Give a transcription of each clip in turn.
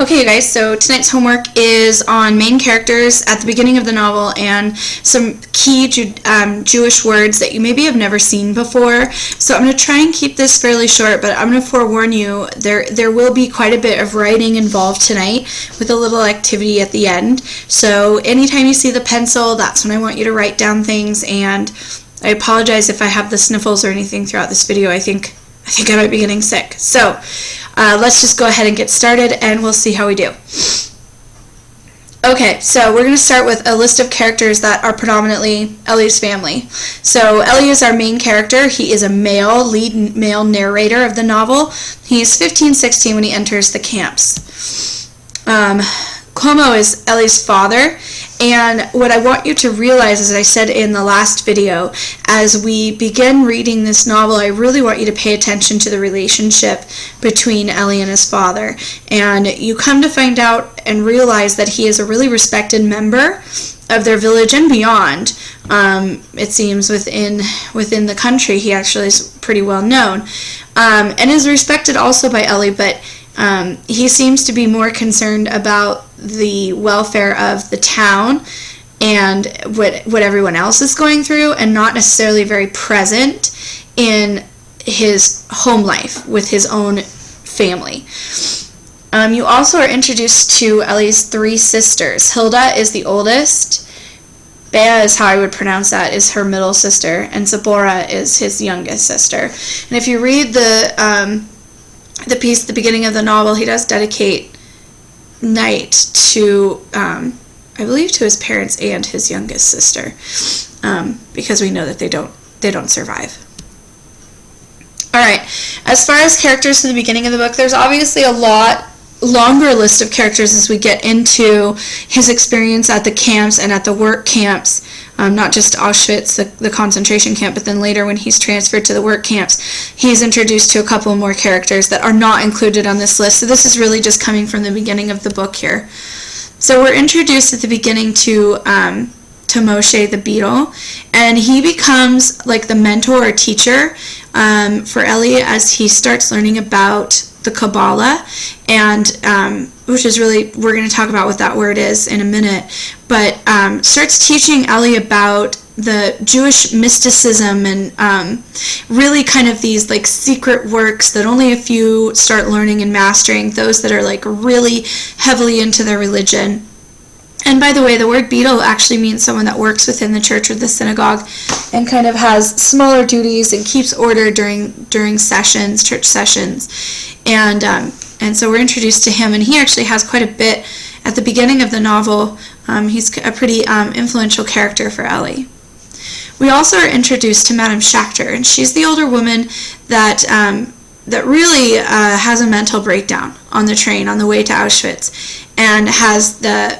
Okay, you guys, so tonight's homework is on main characters at the beginning of the novel and some key Jewish words that you maybe have never seen before. So I'm going to try and keep this fairly short, but I'm going to forewarn you, there will be quite a bit of writing involved tonight with a little activity at the end. So anytime you see the pencil, that's when I want you to write down things, and I apologize if I have the sniffles or anything throughout this video. I think I might be getting sick. So let's just go ahead and get started, and we'll see how we do. Okay, so we're going to start with a list of characters that are predominantly Ellie's family. So Ellie is our main character. He is a lead male narrator of the novel. He's 15-16 when he enters the camps. Como is Ellie's father, and what I want you to realize, as I said in the last video, as we begin reading this novel, I really want you to pay attention to the relationship between Ellie and his father. And you come to find out and realize that he is a really respected member of their village and beyond. It seems within the country, he actually is pretty well known, and is respected also by Ellie, but he seems to be more concerned about the welfare of the town and what everyone else is going through, and not necessarily very present in his home life with his own family. You also are introduced to Ellie's three sisters. Hilda is the oldest. Bea is how I would pronounce that, is her middle sister, and Zipporah is his youngest sister. And if you read the piece at the beginning of the novel, he does dedicate night to, I believe, to his parents and his youngest sister, because we know that they don't survive. Alright, as far as characters in the beginning of the book, there's obviously a lot longer list of characters as we get into his experience at the camps and at the work camps, not just Auschwitz, the concentration camp, but then later when he's transferred to the work camps, he's introduced to a couple more characters that are not included on this list. So this is really just coming from the beginning of the book here. So we're introduced at the beginning to Moshe the beetle, and he becomes like the mentor or teacher for Ellie as he starts learning about the Kabbalah, and which is really, we're going to talk about what that word is in a minute, but starts teaching Ellie about the Jewish mysticism and really kind of these like secret works that only a few start learning and mastering, those that are like really heavily into their religion. And by the way, the word beetle actually means someone that works within the church or the synagogue and kind of has smaller duties and keeps order during sessions, church sessions. And so we're introduced to him, and he actually has quite a bit at the beginning of the novel. He's a pretty influential character for Ellie. We also are introduced to Madame Schachter, and she's the older woman that really has a mental breakdown on the train on the way to Auschwitz, and has the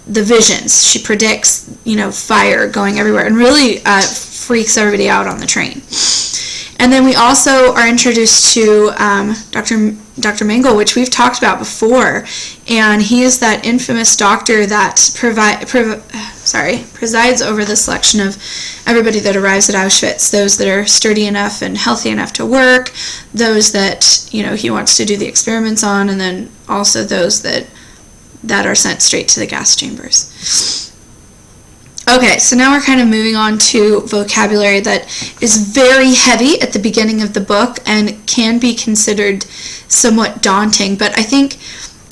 visions. She predicts, fire going everywhere, and really freaks everybody out on the train. And then we also are introduced to Dr. Mengel, which we've talked about before, and he is that infamous doctor that presides over the selection of everybody that arrives at Auschwitz, those that are sturdy enough and healthy enough to work, those that he wants to do the experiments on, and then also those that are sent straight to the gas chambers. Okay, so now we're kind of moving on to vocabulary that is very heavy at the beginning of the book and can be considered somewhat daunting, but I think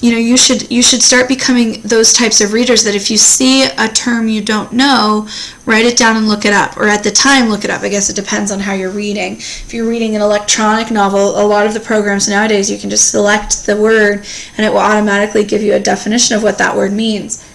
you should start becoming those types of readers that if you see a term you don't know, write it down and look it up, or at the time look it up. I guess it depends on how you're reading. If you're reading an electronic novel, a lot of the programs nowadays you can just select the word and it will automatically give you a definition of what that word means.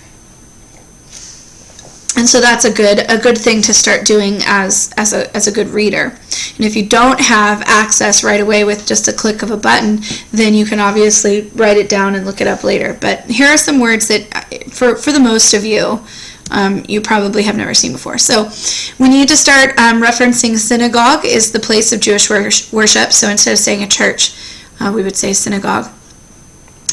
And so that's a good thing to start doing as a good reader. And if you don't have access right away with just a click of a button, then you can obviously write it down and look it up later. But here are some words that, for the most of you, you probably have never seen before. So we need to start referencing synagogue is the place of Jewish worship. So instead of saying a church, we would say synagogue.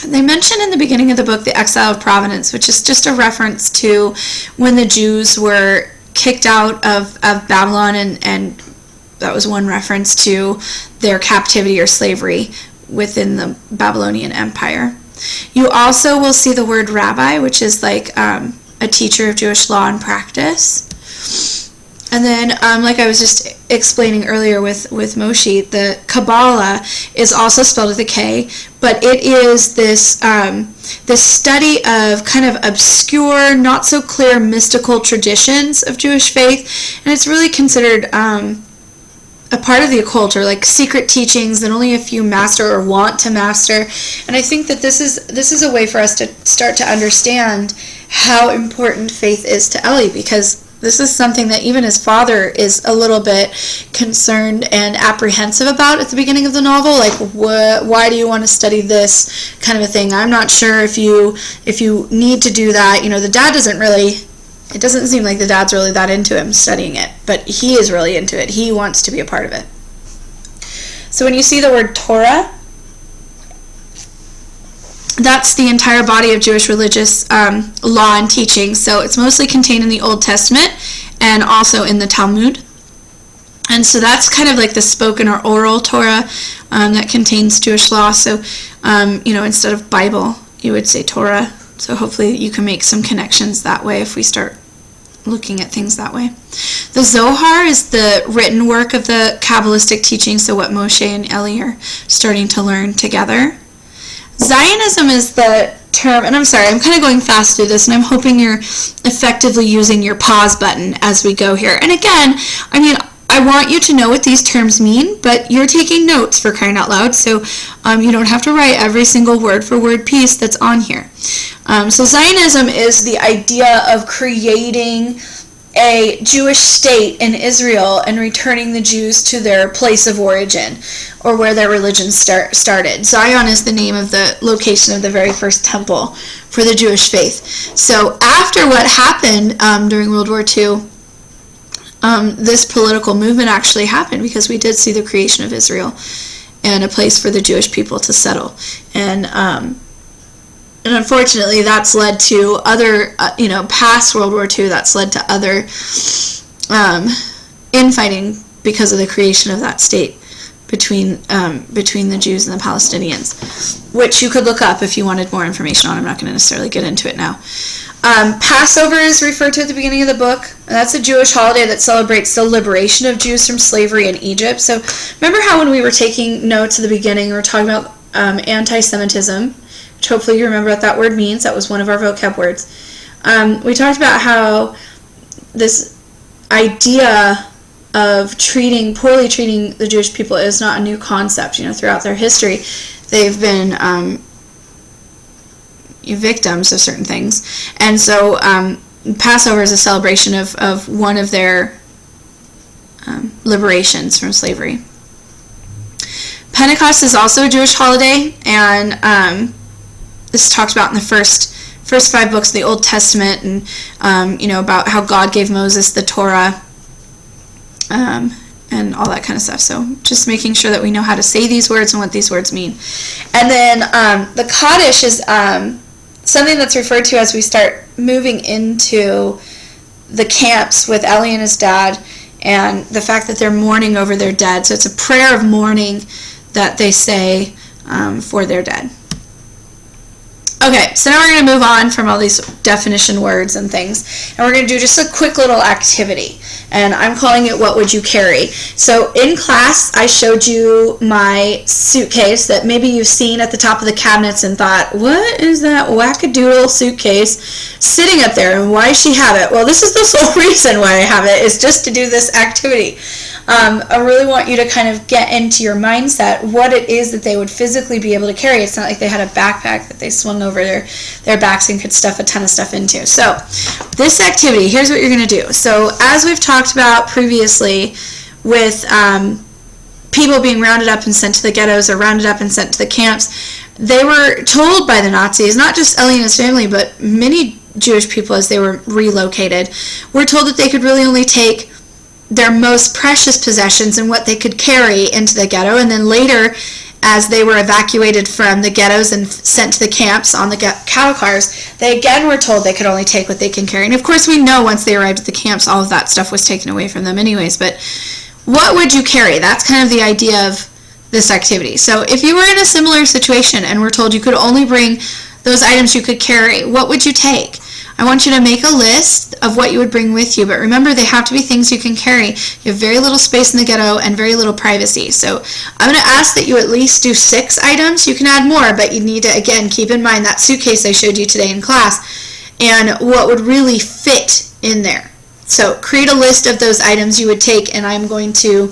They mention in the beginning of the book the exile of Providence, which is just a reference to when the Jews were kicked out of Babylon, and that was one reference to their captivity or slavery within the Babylonian Empire. You also will see the word rabbi, which is like a teacher of Jewish law and practice. And then, like I was just explaining earlier with Moshe, the Kabbalah is also spelled with a K, but it is this study of kind of obscure, not so clear mystical traditions of Jewish faith, and it's really considered a part of the occult, or like secret teachings that only a few master or want to master. And I think that this is a way for us to start to understand how important faith is to Eli, because this is something that even his father is a little bit concerned and apprehensive about at the beginning of the novel. Like, why do you want to study this kind of a thing? I'm not sure if you need to do that. The dad it doesn't seem like the dad's really that into him studying it, but he is really into it. He wants to be a part of it. So when you see the word Torah, that's the entire body of Jewish religious law and teaching. So it's mostly contained in the Old Testament and also in the Talmud. And so that's kind of like the spoken or oral Torah that contains Jewish law. So, instead of Bible, you would say Torah. So hopefully you can make some connections that way if we start looking at things that way. The Zohar is the written work of the Kabbalistic teaching, so what Moshe and Eli are starting to learn together. Zionism is the term, and I'm sorry, I'm kind of going fast through this, and I'm hoping you're effectively using your pause button as we go here. And again, I want you to know what these terms mean, but you're taking notes, for crying out loud, so you don't have to write every single word for word piece that's on here. So Zionism is the idea of creating a Jewish state in Israel and returning the Jews to their place of origin, or where their religion started. Zion is the name of the location of the very first temple for the Jewish faith. So after what happened during World War II, this political movement actually happened because we did see the creation of Israel and a place for the Jewish people to settle. And unfortunately, that's led to other, past World War II, that's led to other infighting because of the creation of that state between the Jews and the Palestinians, which you could look up if you wanted more information on. I'm not going to necessarily get into it now. Passover is referred to at the beginning of the book, and that's a Jewish holiday that celebrates the liberation of Jews from slavery in Egypt. So remember how when we were taking notes at the beginning, we were talking about anti-Semitism, which hopefully you remember what that word means. That was one of our vocab words. We talked about how this idea of poorly treating the Jewish people is not a new concept. Throughout their history, they've been victims of certain things. And so Passover is a celebration of one of their liberations from slavery. Pentecost is also a Jewish holiday, and this is talked about in the first 5 books of the Old Testament, and about how God gave Moses the Torah, and all that kind of stuff. So just making sure that we know how to say these words and what these words mean. And then the Kaddish is something that's referred to as we start moving into the camps with Eli and his dad, and the fact that they're mourning over their dead. So it's a prayer of mourning that they say for their dead. Okay, so now we're going to move on from all these definition words and things, and we're going to do just a quick little activity, and I'm calling it What Would You Carry? So in class, I showed you my suitcase that maybe you've seen at the top of the cabinets and thought, what is that wackadoodle suitcase sitting up there, and why does she have it? Well, this is the sole reason why I have it, is just to do this activity. I really want you to kind of get into your mindset what it is that they would physically be able to carry. It's not like they had a backpack that they swung over their backs and could stuff a ton of stuff into. So this activity, here's what you're going to do. So as we've talked about previously with people being rounded up and sent to the ghettos or rounded up and sent to the camps, they were told by the Nazis, not just Eli and his family, but many Jewish people as they were relocated, were told that they could really only take their most precious possessions and what they could carry into the ghetto, and then later, as they were evacuated from the ghettos and sent to the camps on the cattle cars, they again were told they could only take what they can carry. And of course we know once they arrived at the camps, all of that stuff was taken away from them anyways, but what would you carry? That's kind of the idea of this activity. So if you were in a similar situation and were told you could only bring those items you could carry, what would you take? I want you to make a list of what you would bring with you, but remember they have to be things you can carry. You have very little space in the ghetto and very little privacy. So I'm going to ask that you at least do 6 items. You can add more, but you need to, again, keep in mind that suitcase I showed you today in class and what would really fit in there. So create a list of those items you would take, and I'm going to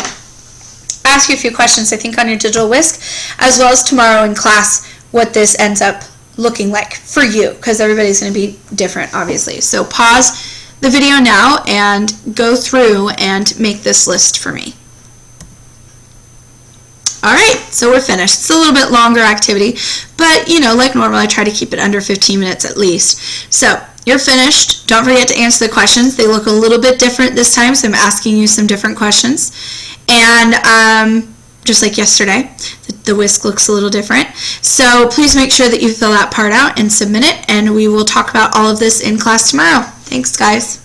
ask you a few questions, I think, on your digital whisk, as well as tomorrow in class what this ends up looking like for you, because everybody's going to be different, obviously. So pause the video now and go through and make this list for me. Alright, so we're finished. It's a little bit longer activity, but you know, like normal, I try to keep it under 15 minutes at least. So you're finished. Don't forget to answer the questions. They look a little bit different this time, so I'm asking you some different questions. And just like yesterday, the whisk looks a little different. So please make sure that you fill that part out and submit it, and we will talk about all of this in class tomorrow. Thanks, guys.